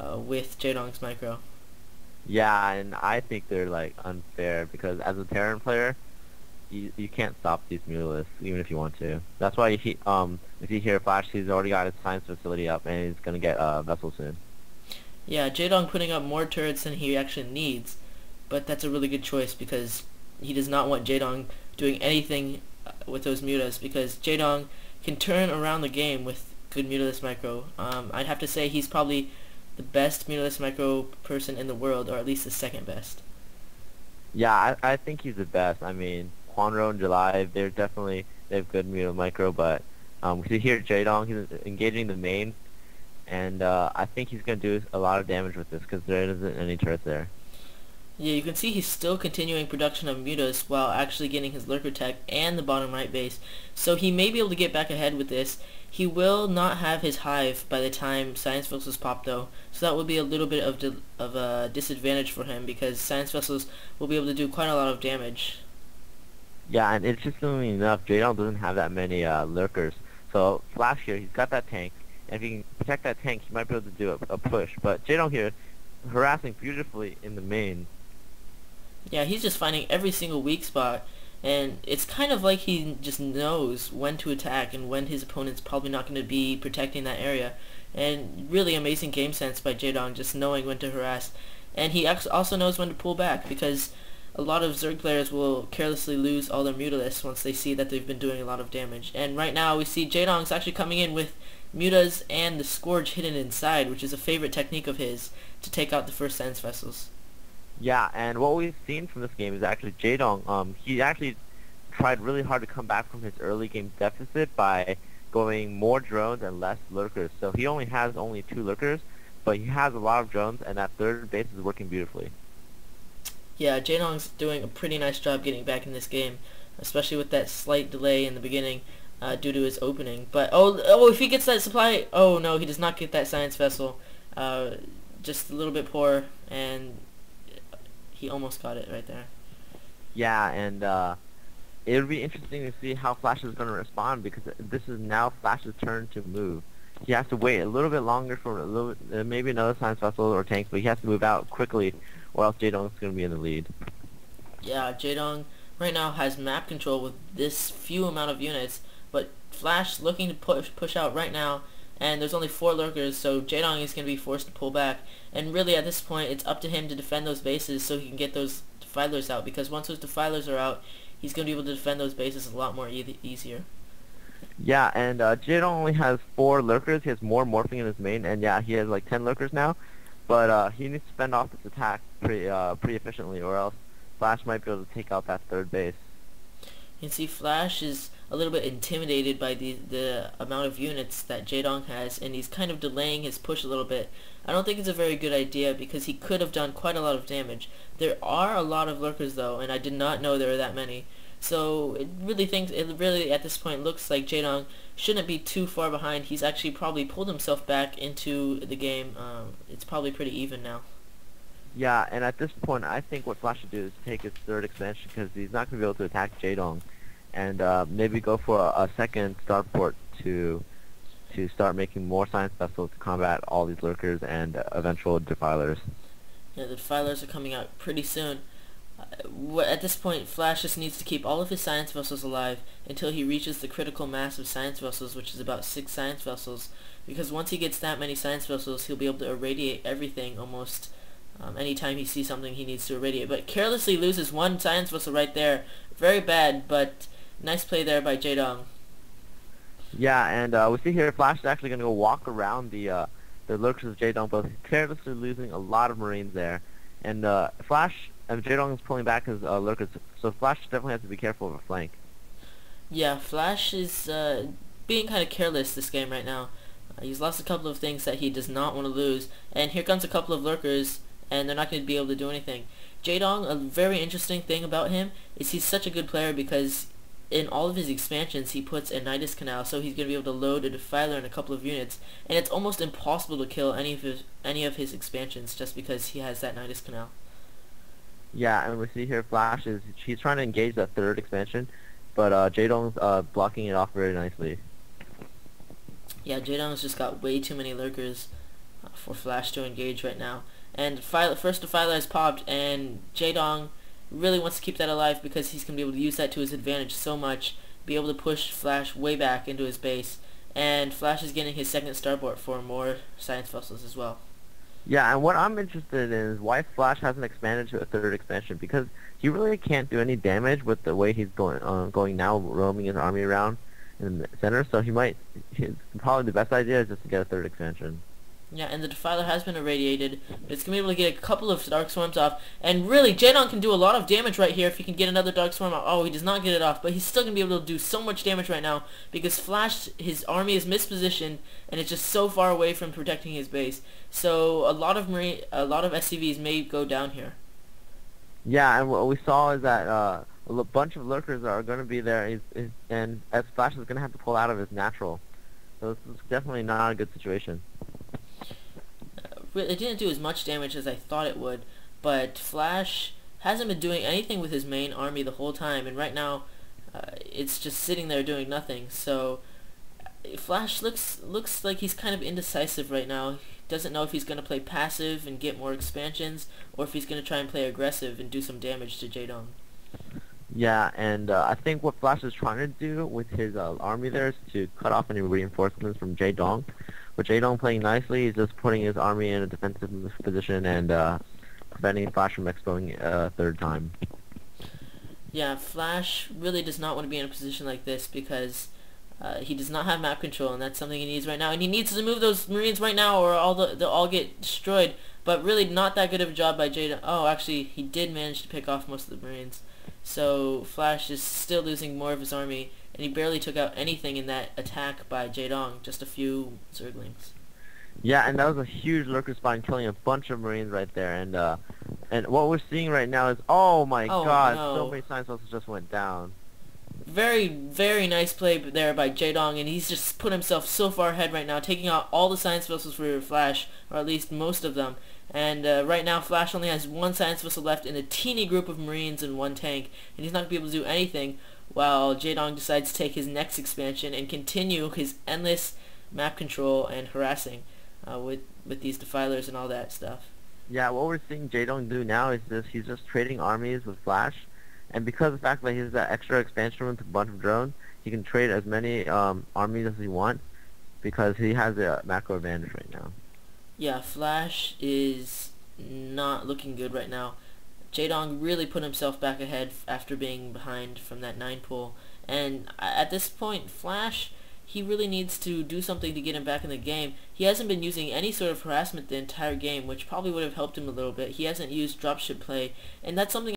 with Jaedong's micro. Yeah, and I think they're like unfair because as a Terran player, you can't stop these mutalisks even if you want to. That's why if you hear Flash, he's already got his science facility up and he's gonna get a vessel soon. Yeah, Jaedong putting up more turrets than he actually needs, but that's a really good choice because he does not want Jaedong doing anything with those mutas because Jaedong can turn around the game with good mutalist micro. I'd have to say he's probably the best mutalist micro person in the world, or at least the second best. Yeah, I think he's the best. I mean, Quanro and July, they have good mutal micro, but if you hear Jaedong, he's engaging the main, and I think he's gonna do a lot of damage with this because there isn't any turrets there. Yeah, you can see he's still continuing production of mutas while actually getting his lurker tech and the bottom right base. So he may be able to get back ahead with this. He will not have his hive by the time science vessels pop though. So that will be a little bit of a disadvantage for him because science vessels will be able to do quite a lot of damage. Yeah, and it's just not enough. Jaedong doesn't have that many lurkers. So Flash here, he's got that tank, and if he can protect that tank, he might be able to do a push. But Jaedong here, harassing beautifully in the main. Yeah, he's just finding every single weak spot, and it's kind of like he just knows when to attack and when his opponent's probably not going to be protecting that area. And really amazing game sense by Jaedong, just knowing when to harass. And he also knows when to pull back, because a lot of Zerg players will carelessly lose all their Mutalisks once they see that they've been doing a lot of damage. And right now we see Jaedong's actually coming in with Mutas and the Scourge hidden inside, which is a favorite technique of his to take out the first Science Vessels. Yeah, and what we've seen from this game is actually Jaedong, he actually tried really hard to come back from his early game deficit by going more drones and less lurkers. So he only has only 2 lurkers, but he has a lot of drones, and that third base is working beautifully. Yeah, Jaedong's doing a pretty nice job getting back in this game, especially with that slight delay in the beginning due to his opening. But, oh, if he gets that supply, oh no, he does not get that Science Vessel. Just a little bit poor, and he almost got it right there. Yeah, and it would be interesting to see how Flash is going to respond because this is now Flash's turn to move. He has to wait a little bit longer for maybe another science vessel or tank, but he has to move out quickly, or else Jaedong's going to be in the lead. Yeah, Jaedong right now has map control with this few amount of units, but Flash looking to push out right now, and there's only 4 lurkers, so Jaedong is going to be forced to pull back. And really at this point, it's up to him to defend those bases so he can get those defilers out, because once those defilers are out, he's going to be able to defend those bases a lot more easier. Yeah, and Jaedong only has 4 lurkers. He has more morphing in his main, and yeah, he has like 10 lurkers now. But he needs to spend off this attack pretty efficiently, or else Flash might be able to take out that third base. You can see Flash is a little bit intimidated by the amount of units that Jaedong has, and he's kind of delaying his push a little bit. I don't think it's a very good idea because he could have done quite a lot of damage. There are a lot of lurkers though, and I did not know there were that many. So it really at this point looks like Jaedong shouldn't be too far behind. He's actually probably pulled himself back into the game. It's probably pretty even now. Yeah, and at this point, I think what Flash should do is take his third expansion because he's not going to be able to attack Jaedong, and maybe go for a second starport to start making more science vessels to combat all these lurkers and eventual defilers. Yeah, the defilers are coming out pretty soon. At this point, Flash just needs to keep all of his science vessels alive until he reaches the critical mass of science vessels, which is about 6 science vessels, because once he gets that many science vessels, he'll be able to irradiate everything almost anytime he sees something he needs to irradiate. But carelessly loses 1 science vessel right there. Very bad, but nice play there by Jaedong. Yeah, and we see here Flash is actually going to go walk around the lurkers of Jaedong, but he's carelessly losing a lot of Marines there. And Flash and Jaedong is pulling back his lurkers, so Flash definitely has to be careful of a flank. Yeah, Flash is being kind of careless this game right now. He's lost a couple of things that he does not want to lose, and here comes a couple of lurkers, and they're not going to be able to do anything. Jaedong, a very interesting thing about him is he's such a good player because in all of his expansions he puts a Nidus Canal, so he's going to be able to load a Defiler in a couple of units, and it's almost impossible to kill any of his expansions just because he has that Nidus Canal. Yeah, and we see here Flash he's trying to engage that third expansion, but Jaedong's blocking it off very nicely. Yeah, Jaedong's just got way too many lurkers. for Flash to engage right now. And first Defiler has popped, and Jaedong really wants to keep that alive because he's going to be able to use that to his advantage so much, be able to push Flash way back into his base. And Flash is getting his second starboard for more science vessels as well. Yeah, and what I'm interested in is why Flash hasn't expanded to a third expansion, because he really can't do any damage with the way he's going now, roaming his army around in the center. So probably the best idea is just to get a third expansion. Yeah, and the Defiler has been irradiated, but it's going to be able to get a couple of Dark Swarms off. And really, Jaedong can do a lot of damage right here if he can get another Dark Swarm off. Oh, he does not get it off, but he's still going to be able to do so much damage right now because Flash, his army is mispositioned, and it's just so far away from protecting his base. So a lot of SCVs may go down here. Yeah, and what we saw is that a bunch of lurkers are going to be there, and as Flash is going to have to pull out of his natural. So this is definitely not a good situation. It didn't do as much damage as I thought it would, but Flash hasn't been doing anything with his main army the whole time, and right now it's just sitting there doing nothing. So Flash looks like he's kind of indecisive right now. He doesn't know if he's going to play passive and get more expansions, or if he's going to try and play aggressive and do some damage to Jaedong. Yeah, and I think what Flash is trying to do with his army there is to cut off any reinforcements from Jaedong. With Jaedong playing nicely, he's just putting his army in a defensive position and preventing Flash from exploding a third time. Yeah, Flash really does not want to be in a position like this because he does not have map control, and that's something he needs right now. And he needs to move those Marines right now, or they'll all get destroyed. But really, not that good of a job by Jaedong. Oh, actually, he did manage to pick off most of the Marines. So Flash is still losing more of his army, and he barely took out anything in that attack by Jaedong, just a few Zerglings. Yeah, and that was a huge lurker spawn, killing a bunch of Marines right there. And what we're seeing right now is, oh my god, no. so many science vessels just went down. Very, very nice play there by Jaedong, and he's just put himself so far ahead right now, taking out all the science vessels for Flash, or at least most of them. And right now, Flash only has one science vessel left in a teeny group of Marines and one tank, and he's not going to be able to do anything while Jaedong decides to take his next expansion and continue his endless map control and harassing with these defilers and all that stuff. Yeah, what we're seeing Jaedong do now is he's just trading armies with Flash, and because of the fact that he has that extra expansion with a bunch of drones, he can trade as many armies as he wants because he has a macro advantage right now. Yeah, Flash is not looking good right now. Jaedong really put himself back ahead after being behind from that 9 pull. And at this point, Flash, he really needs to do something to get him back in the game. He hasn't been using any sort of harassment the entire game, which probably would have helped him a little bit. He hasn't used dropship play, and that's something